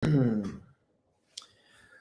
Good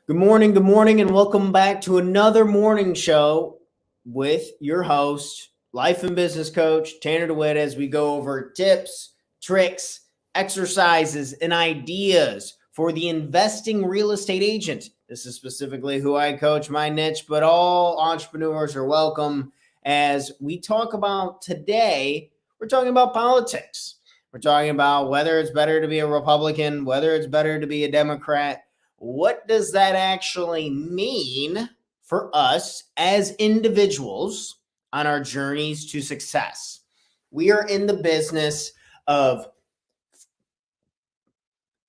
morning, and welcome back to another morning show with your host, life and business coach Tanner DeWitt, as we go over tips, tricks, exercises, and ideas for the investing real estate agent. This is specifically who I coach, my niche, but all entrepreneurs are welcome. As we talk about today, we're talking about politics. We're talking about whether it's better to be a Republican, whether it's better to be a Democrat. What does that actually mean for us as individuals on our journeys to success? We are in the business of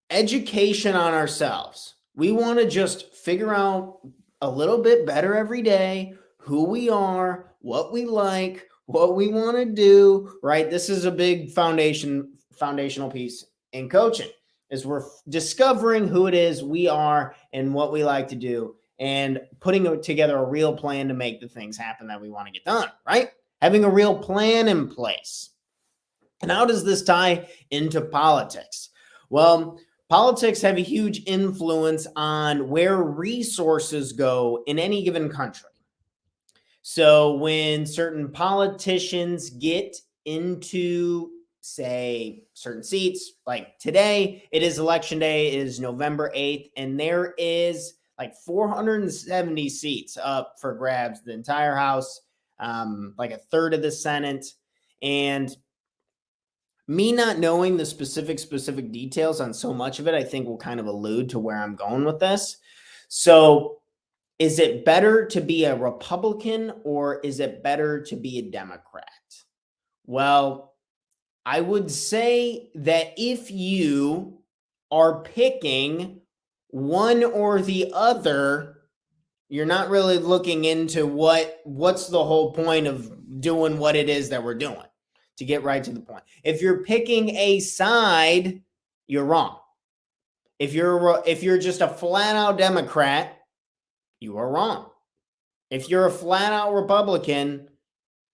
education on ourselves. We want to just figure out a little bit better every day who we are, what we like, what we want to do, right? This is a big foundational piece in coaching, is we're discovering who it is we are and what we like to do and putting together a real plan to make the things happen that we want to get done, right? Having a real plan in place. And how does this tie into politics? Well, politics have a huge influence on where resources go in any given country. So when certain politicians get into, say, certain seats, like today, it is election day, it is November 8th, and there is like 470 seats up for grabs, the entire House, like a third of the Senate. And me not knowing the specific details on so much of it, I think will kind of allude to where I'm going with this. So is it better to be a Republican or is it better to be a Democrat? Well, I would say that if you are picking one or the other, you're not really looking into what's the whole point of doing what it is that we're doing, to get right to the point. If you're picking a side, you're wrong. If you're just a flat out Democrat, you are wrong. If you're a flat out Republican,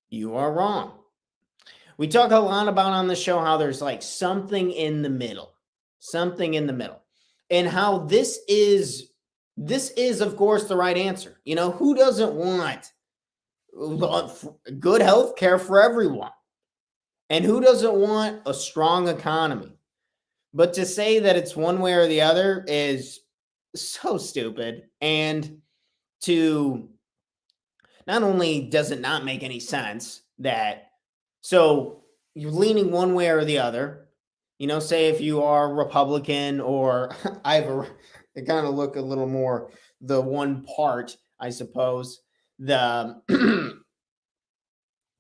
you are wrong. We talk a lot about on the show how there's like something in the middle, and how this is of course the right answer. You know, who doesn't want good health care for everyone? And who doesn't want a strong economy? But to say that it's one way or the other is so stupid. And to not only does it not make any sense that, so you're leaning one way or the other, you know, say if you are Republican or I kind of look a little more the one part, I suppose, the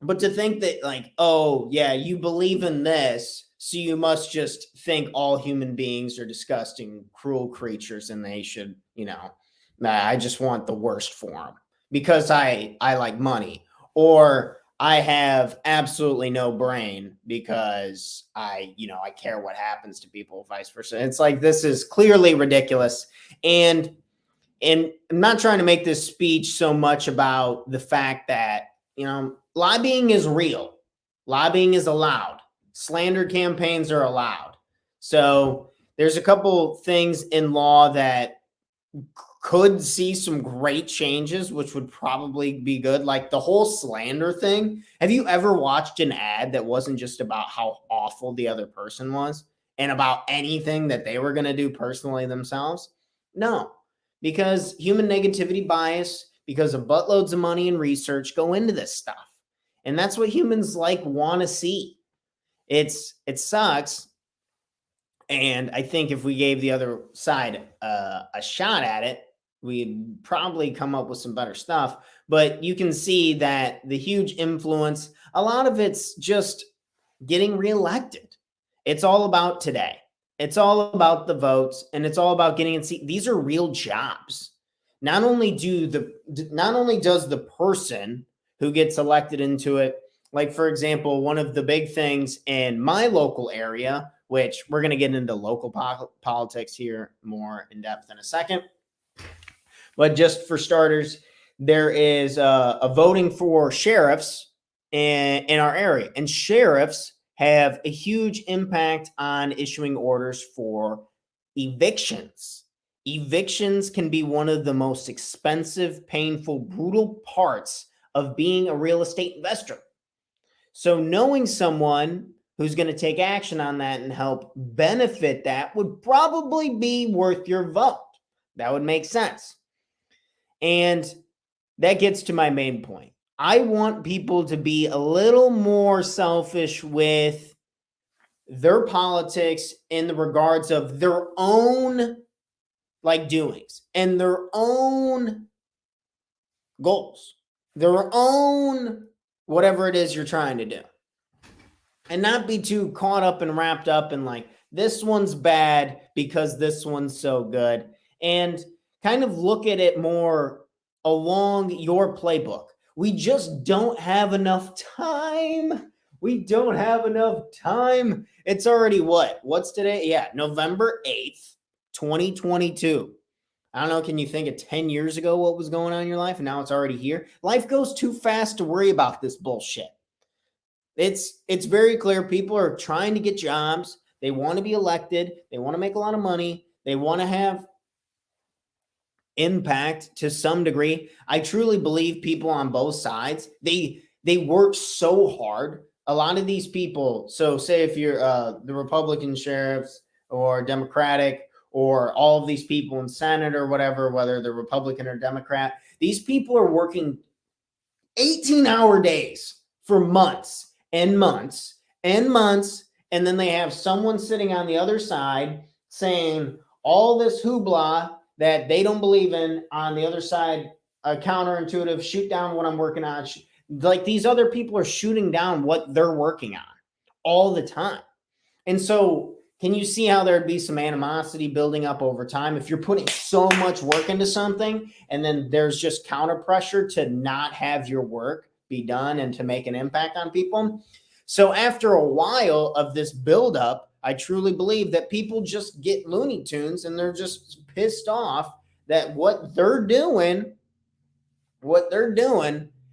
but to think that like, oh yeah, you believe in this, so you must just think all human beings are disgusting, cruel creatures and they should, I just want the worst for them because I like money, or I have absolutely no brain because I care what happens to people, vice versa. It's like, this is clearly ridiculous. And I'm not trying to make this speech so much about the fact that, lobbying is real. Lobbying is allowed. Slander campaigns are allowed. So there's a couple things in law that could see some great changes, which would probably be good. Like the whole slander thing. Have you ever watched an ad that wasn't just about how awful the other person was and about anything that they were going to do personally themselves? No, because human negativity bias, because of buttloads of money and research go into this stuff. And that's what humans want to see. It sucks. And I think if we gave the other side a shot at it, we'd probably come up with some better stuff. But you can see that the huge influence, a lot of it's just getting reelected. It's all about today. It's all about the votes, and it's all about getting in seat. These are real jobs. Not only does the person who gets elected into it, like for example, one of the big things in my local area, which we're going to get into local politics here more in depth in a second. But just for starters, there is a voting for sheriffs in our area. And sheriffs have a huge impact on issuing orders for evictions. Evictions can be one of the most expensive, painful, brutal parts of being a real estate investor. So knowing someone who's going to take action on that and help benefit that would probably be worth your vote. That would make sense. And that gets to my main point. I want people to be a little more selfish with their politics in the regards of their own doings and their own goals, their own whatever it is you're trying to do. And not be too caught up and wrapped up in this one's bad because this one's so good. And kind of look at it more along your playbook. We just don't have enough time. We don't have enough time. It's already what? What's today? Yeah, November 8th, 2022. I don't know, can you think of 10 years ago what was going on in your life? And now it's already here. Life goes too fast to worry about this bullshit. It's very clear people are trying to get jobs. They want to be elected. They want to make a lot of money. They want to have impact to some degree. I truly believe people on both sides, they work so hard. A lot of these people, so say if you're the Republican sheriffs or Democratic or all of these people in Senate or whatever, whether they're Republican or Democrat, these people are working 18-hour days for months and months and months. And then they have someone sitting on the other side saying all this hoopla that they don't believe in on the other side, counterintuitive, shoot down what I'm working on. These other people are shooting down what they're working on all the time. And so can you see how there'd be some animosity building up over time if you're putting so much work into something and then there's just counter pressure to not have your work be done and to make an impact on people? So after a while of this buildup, I truly believe that people just get Looney Tunes and they're just pissed off that what they're doing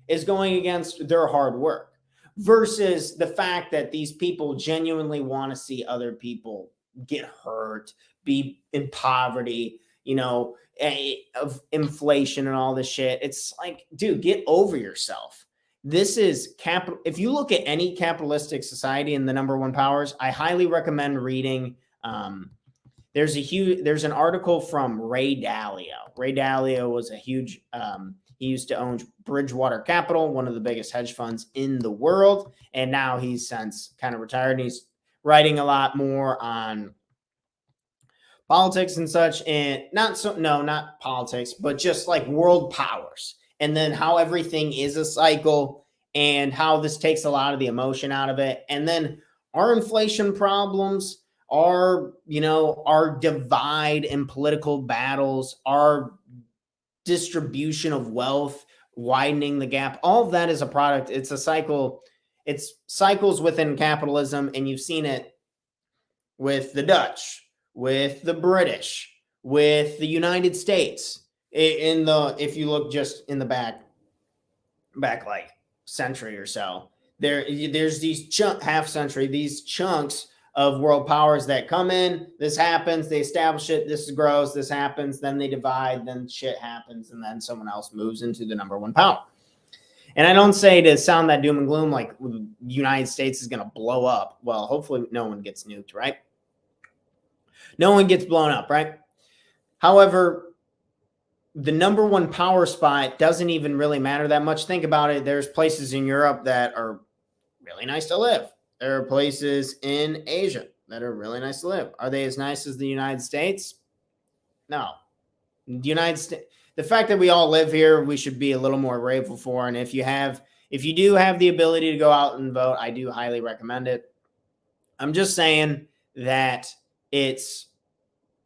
is going against their hard work, versus the fact that these people genuinely want to see other people get hurt, be in poverty, of inflation and all this shit. It's like, dude, get over yourself. This is capital. If you look at any capitalistic society in the number one powers, I highly recommend reading. There's an article from Ray Dalio. Ray Dalio was a huge, he used to own Bridgewater Capital, one of the biggest hedge funds in the world. And now he's since kind of retired and he's writing a lot more on politics and such. And not politics, but just world powers. And then how everything is a cycle and how this takes a lot of the emotion out of it. And then our inflation problems, our divide in political battles, our distribution of wealth, widening the gap, all of that is a product. It's a cycle. It's cycles within capitalism. And you've seen it with the Dutch, with the British, with the United States. If you look just in the back century or so, there's these half century, these chunks of world powers that come in, this happens, they establish it, this grows, this happens, then they divide, then shit happens, and then someone else moves into the number one power. And I don't say to sound that doom and gloom like the United States is going to blow up. Well, hopefully no one gets nuked, right? No one gets blown up, right? However, the number one power spot doesn't even really matter that much. Think about it. There's places in Europe that are really nice to live. There are places in Asia that are really nice to live. Are they as nice as the United States? No. The United States, the fact that we all live here, we should be a little more grateful for. And if you do have the ability to go out and vote, I do highly recommend it. I'm just saying that it's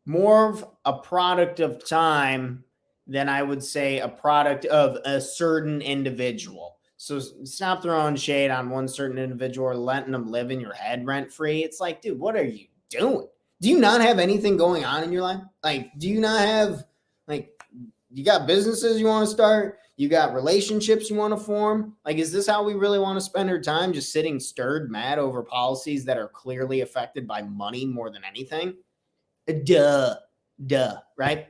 more of a product of time than I would say a product of a certain individual. So stop throwing shade on one certain individual or letting them live in your head rent free. It's like, dude, what are you doing? Do you not have anything going on in your life? Do you not have, you got businesses you want to start? You got relationships you want to form? Is this how we really want to spend our time, just sitting stirred mad over policies that are clearly affected by money more than anything? Duh, right?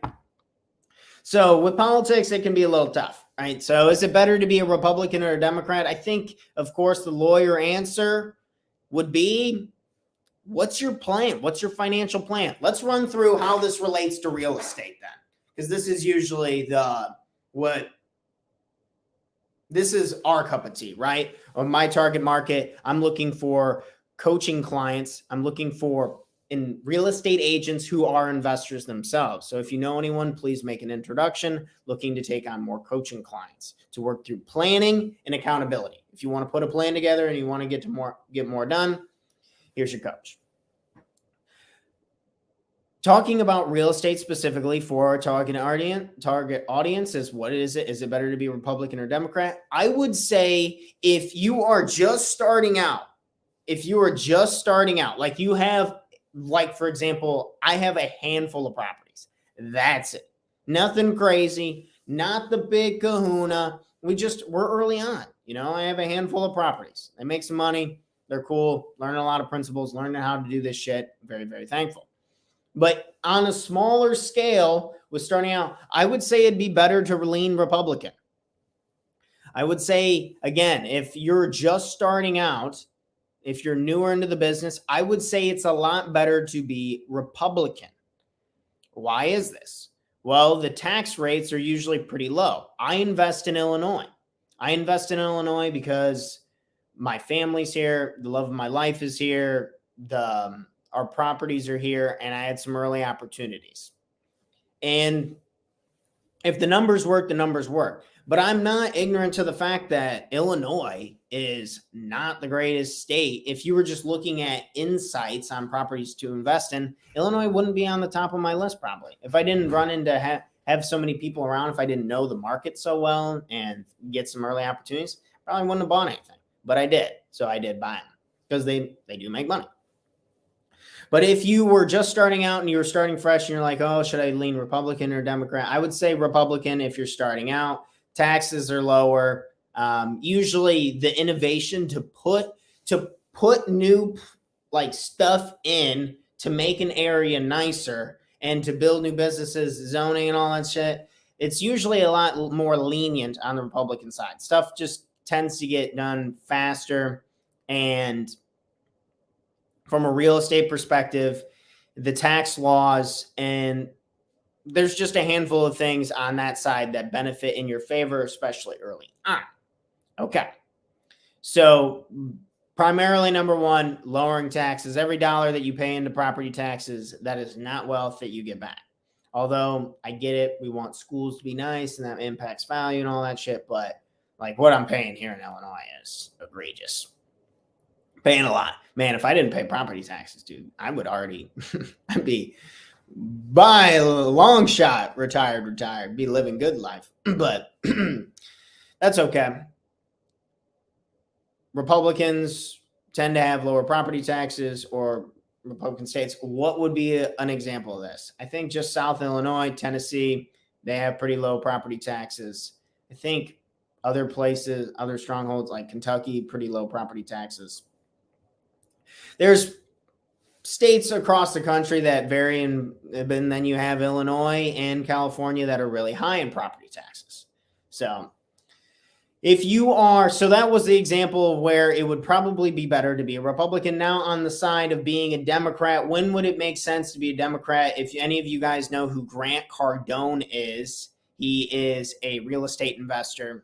So with politics, it can be a little tough, right? So is it better to be a Republican or a Democrat? I think, of course, the lawyer answer would be, what's your plan? What's your financial plan? Let's run through how this relates to real estate then, because this is usually this is our cup of tea, right? On my target market, I'm looking for coaching clients. I'm looking for in real estate agents who are investors themselves. So if you know anyone, please make an introduction. Looking to take on more coaching clients to work through planning and accountability. If you want to put a plan together and you want to get more done, here's your coach. Talking about real estate specifically for our target audience is, what is it? Is it better to be Republican or Democrat? I would say if you are just starting out, like you have, like, for example, I have a handful of properties. That's it. Nothing crazy, not the big kahuna. We're early on. I have a handful of properties. They make some money. They're cool. Learning a lot of principles, learning how to do this shit. Very, very thankful. But on a smaller scale, with starting out, I would say it'd be better to lean Republican. I would say, again, if you're just starting out, if you're newer into the business, I would say it's a lot better to be Republican. Why is this? Well, the tax rates are usually pretty low. I invest in Illinois. Because my family's here, the love of my life is here, our properties are here, and I had some early opportunities. And if the numbers work, the numbers work. But I'm not ignorant to the fact that Illinois is not the greatest state. If you were just looking at insights on properties to invest in, Illinois wouldn't be on the top of my list probably. If I didn't run into have so many people around, if I didn't know the market so well and get some early opportunities, probably wouldn't have bought anything. But I did. So I did buy them because they do make money. But if you were just starting out and you were starting fresh and you're like, oh, should I lean Republican or Democrat? I would say Republican if you're starting out. Taxes are lower. Usually the innovation to put new stuff in to make an area nicer and to build new businesses, zoning and all that shit, it's usually a lot more lenient on the Republican side. Stuff just tends to get done faster. And from a real estate perspective, the tax laws, and there's just a handful of things on that side that benefit in your favor, especially early on. Okay. So primarily, number one, lowering taxes. Every dollar that you pay into property taxes, that is not wealth that you get back. Although I get it. We want schools to be nice and that impacts value and all that shit. But like what I'm paying here in Illinois is egregious. Paying a lot. Man, if I didn't pay property taxes, dude, I would already, I'd be by a long shot retired, be living good life. But that's okay. Republicans tend to have lower property taxes, or Republican states. What would be an example of this? I think just South Illinois, Tennessee, they have pretty low property taxes. I think other places, other strongholds like Kentucky, pretty low property taxes. There's states across the country that vary, and then you have Illinois and California that are really high in property taxes. So so that was the example of where it would probably be better to be a Republican. Now on the side of being a Democrat, when would it make sense to be a Democrat? If any of you guys know who Grant Cardone is, he is a real estate investor.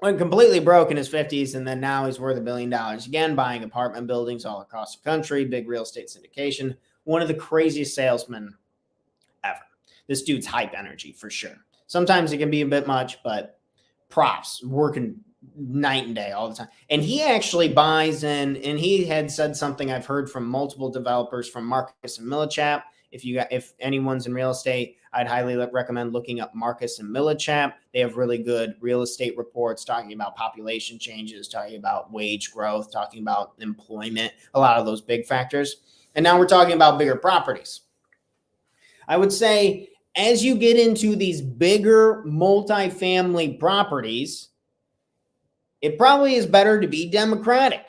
Went completely broke in his 50s, and then now he's worth $1 billion again, buying apartment buildings all across the country, big real estate syndication. One of the craziest salesmen ever. This dude's hype energy for sure. Sometimes it can be a bit much, but props, working night and day all the time. And he actually buys in, and he had said something I've heard from multiple developers, from Marcus and Millichap. If anyone's in real estate, I'd highly recommend looking up Marcus and Millichap. They have really good real estate reports talking about population changes, talking about wage growth, talking about employment, a lot of those big factors. And now we're talking about bigger properties. I would say as you get into these bigger multifamily properties, it probably is better to be Democratic.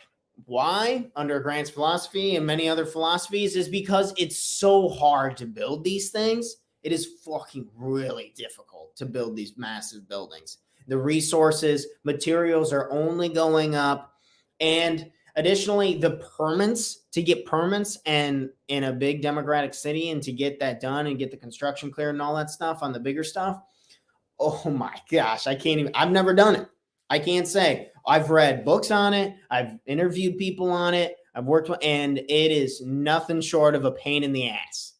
why under Grant's philosophy and many other philosophies is because it's so hard to build these things. It is fucking really difficult to build these massive buildings. The resources, materials are only going up. And additionally, the permits, to get permits and in a big democratic city and to get that done and get the construction cleared and all that stuff on the bigger stuff. Oh my gosh, I can't even, I've never done it. I can't say. I've read books on it. I've interviewed people on it. I've worked with, and it is nothing short of a pain in the ass.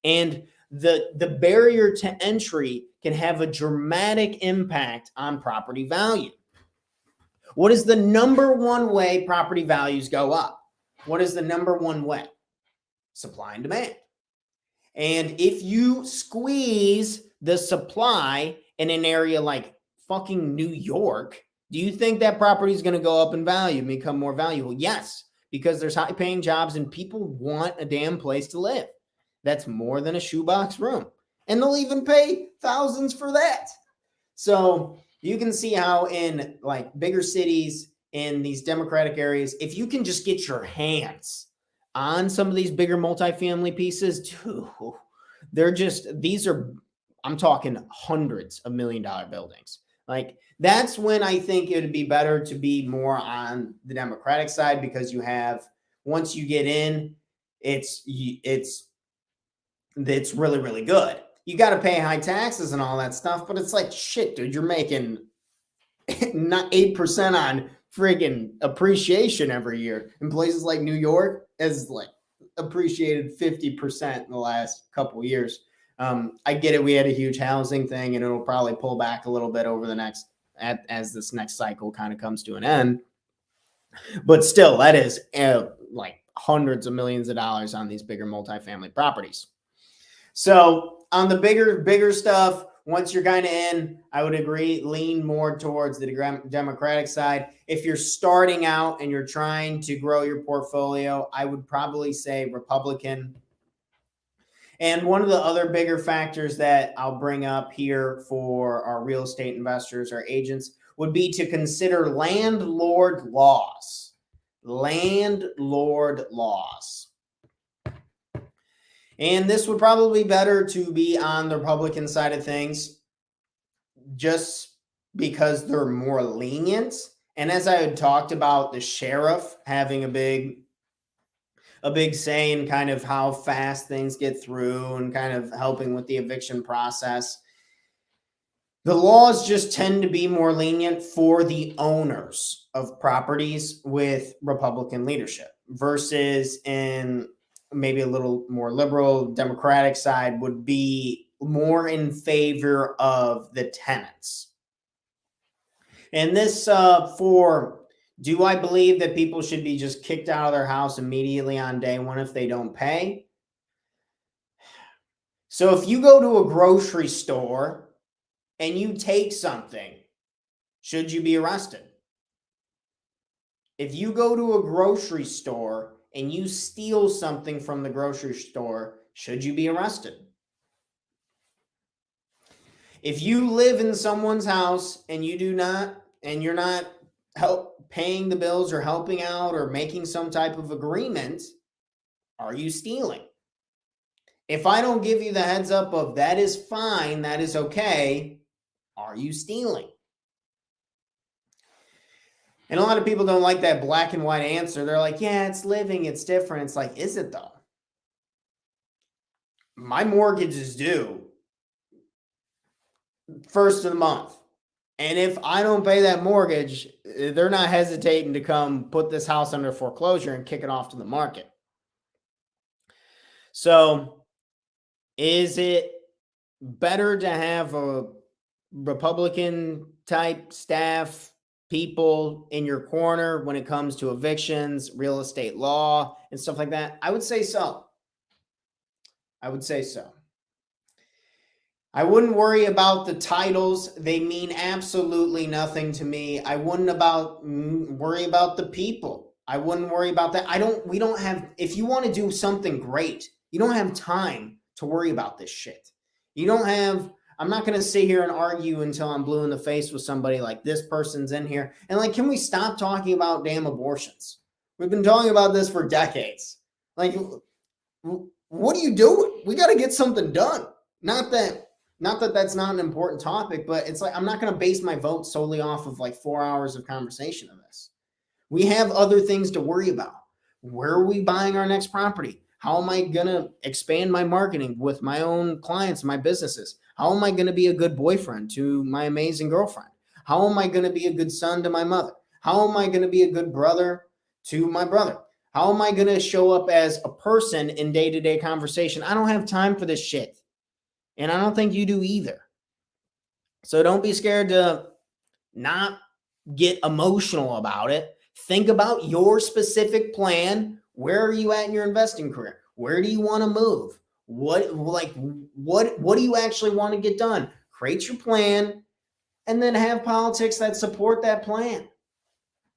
And the barrier to entry can have a dramatic impact on property value. What is the number one way property values go up? What is the number one way? Supply and demand. And if you squeeze the supply in an area like fucking New York, do you think that property is going to go up in value and become more valuable? Yes, because there's high paying jobs and people want a damn place to live. That's more than a shoebox room. And they'll even pay thousands for that. So you can see how in like bigger cities, in these democratic areas, if you can just get your hands on some of these bigger multifamily pieces, dude, they're just, these are, I'm talking hundreds of $1 million buildings. Like that's when I think it would be better to be more on the democratic side, because you have, once you get in, it's really, really good. You got to pay high taxes and all that stuff, but it's like, shit, dude, you're making not 8% on friggin' appreciation every year. In places like New York, has like appreciated 50% in the last couple of years. I get it. We had a huge housing thing, and it'll probably pull back a little bit over the next, as this next cycle kind of comes to an end. But still, that is like hundreds of millions of dollars on these bigger multifamily properties. So on the bigger stuff, once you're kind of in, I would agree, lean more towards the democratic side. If you're starting out and you're trying to grow your portfolio, I would probably say Republican. And one of the other bigger factors that I'll bring up here for our real estate investors, our agents, would be to consider landlord laws. Landlord laws. And this would probably be better to be on the Republican side of things, just because they're more lenient. And as I had talked about, the sheriff having a big say in kind of how fast things get through and kind of helping with the eviction process. The laws just tend to be more lenient for the owners of properties with Republican leadership versus in maybe a little more liberal Democratic side would be more in favor of the tenants. And this do I believe that people should be just kicked out of their house immediately on day one if they don't pay? So if you go to a grocery store and you take something, should you be arrested? If you go to a grocery store and you steal something from the grocery store, should you be arrested? If you live in someone's house and you're not paying the bills or helping out or making some type of agreement, are you stealing? If I don't give you the heads up of that is fine, that is okay, are you stealing? And a lot of people don't like that black and white answer. They're like, yeah, it's living, it's different. It's like, is it though? My mortgage is due first of the month. And if I don't pay that mortgage, they're not hesitating to come put this house under foreclosure and kick it off to the market. So is it better to have a Republican type staff, people in your corner when it comes to evictions, real estate law, and stuff like that? I would say so. I wouldn't worry about the titles. They mean absolutely nothing to me. I wouldn't worry about the people. I wouldn't worry about that. We don't have, if you want to do something great, you don't have time to worry about this shit. I'm not going to sit here and argue until I'm blue in the face with somebody like this person's in here. And like, can we stop talking about damn abortions? We've been talking about this for decades. Like, what are you doing? We got to get something done. Not that that's not an important topic, but it's like I'm not going to base my vote solely off of like 4 hours of conversation on this. We have other things to worry about. Where are we buying our next property? How am I going to expand my marketing with my own clients, my businesses? How am I going to be a good boyfriend to my amazing girlfriend? How am I going to be a good son to my mother? How am I going to be a good brother to my brother? How am I going to show up as a person in day-to-day conversation? I don't have time for this shit. And I don't think you do either. So don't be scared to not get emotional about it. Think about your specific plan. Where are you at in your investing career? Where do you want to move? What do you actually want to get done? Create your plan and then have politics that support that plan.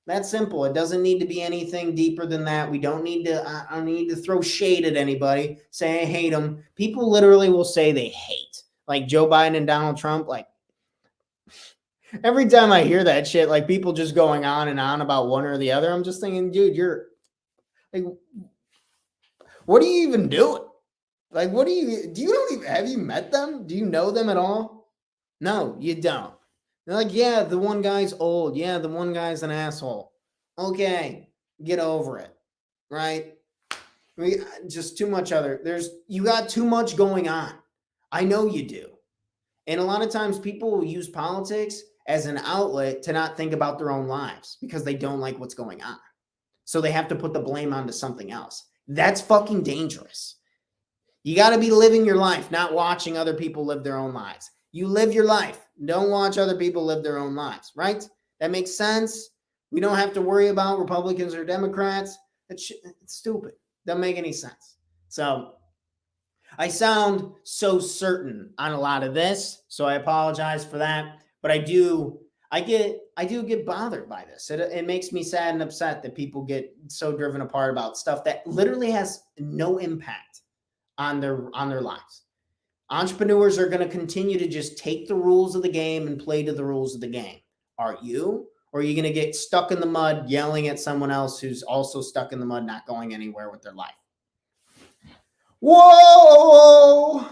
That's simple. It doesn't need to be anything deeper than that. We don't need to, I don't need to throw shade at anybody, say I hate them. People literally will say they hate. Like Joe Biden and Donald Trump, like every time I hear that shit, like people just going on and on about one or the other, I'm just thinking, dude, you're like, what are you even doing? Like, what do you don't even, have you met them? Do you know them at all? No, you don't. They're like, yeah, the one guy's old. Yeah, the one guy's an asshole. Okay, get over it, right? Just too much you got too much going on. I know you do. And a lot of times people will use politics as an outlet to not think about their own lives because they don't like what's going on. So they have to put the blame onto something else. That's fucking dangerous. You got to be living your life, not watching other people live their own lives. You live your life. Don't watch other people live their own lives, right? That makes sense. We don't have to worry about Republicans or Democrats. It's stupid. Doesn't make any sense. So I sound so certain on a lot of this, so I apologize for that. But I do get bothered by this. It makes me sad and upset that people get so driven apart about stuff that literally has no impact on their lives. Entrepreneurs are going to continue to just take the rules of the game and play to the rules of the game. Are you? Or are you going to get stuck in the mud yelling at someone else who's also stuck in the mud, not going anywhere with their life? Whoa!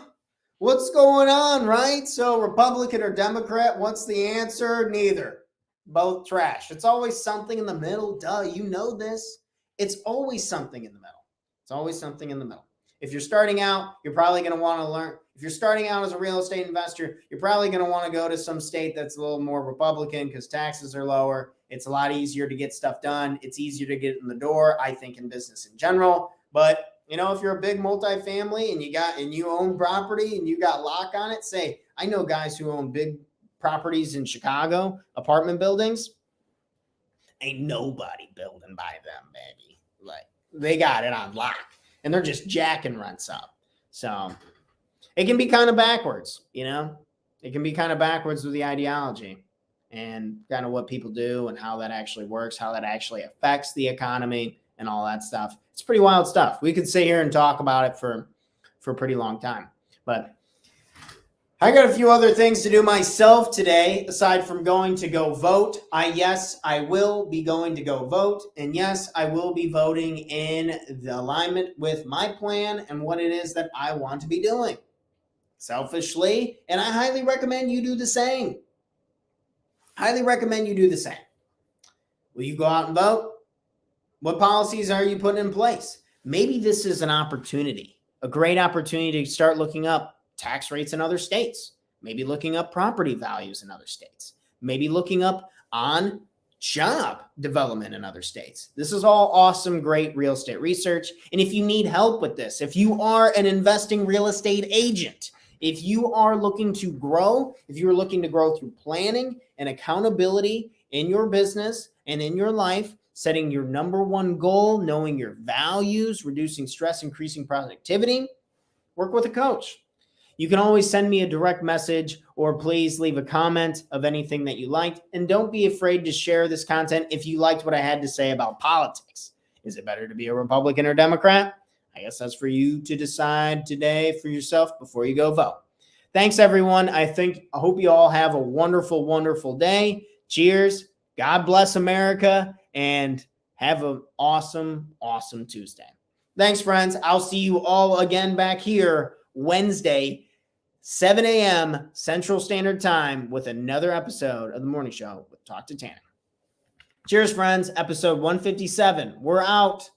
What's going on, right? So Republican or Democrat, what's the answer? Neither. Both trash. It's always something in the middle. Duh, you know this. It's always something in the middle. It's always something in the middle. If you're starting out, you're probably going to want to learn. If you're starting out as a real estate investor, you're probably going to want to go to some state that's a little more Republican because taxes are lower. It's a lot easier to get stuff done. It's easier to get in the door, I think, in business in general. But you know, if you're a big multifamily and you own property and you got lock on it, say, I know guys who own big properties in Chicago, apartment buildings. Ain't nobody building by them, baby. Like they got it on lock and they're just jacking rents up. So it can be kind of backwards, you know, it can be kind of backwards with the ideology and kind of what people do and how that actually works, how that actually affects the economy and all that stuff. It's pretty wild stuff. We could sit here and talk about it for a pretty long time, but I got a few other things to do myself today, aside from going to go vote. Yes, I will be going to go vote. And yes, I will be voting in the alignment with my plan and what it is that I want to be doing selfishly. And I highly recommend you do the same. Highly recommend you do the same. Will you go out and vote? What policies are you putting in place? Maybe this is an opportunity, a great opportunity to start looking up tax rates in other states, maybe looking up property values in other states, maybe looking up on job development in other states. This is all awesome, great real estate research. And if you need help with this, if you are an investing real estate agent, if you are looking to grow, if you're looking to grow through planning and accountability in your business and in your life, setting your number one goal, knowing your values, reducing stress, increasing productivity, work with a coach. You can always send me a direct message or please leave a comment of anything that you liked. And don't be afraid to share this content if you liked what I had to say about politics. Is it better to be a Republican or Democrat? I guess that's for you to decide today for yourself before you go vote. Thanks, everyone. I hope you all have a wonderful, wonderful day. Cheers. God bless America and Have an awesome, awesome Tuesday. Thanks, friends. I'll see you all again back here Wednesday, 7 a.m. Central Standard Time with another episode of The Morning Show with Talk to Tanner. Cheers, friends. Episode 157. We're out.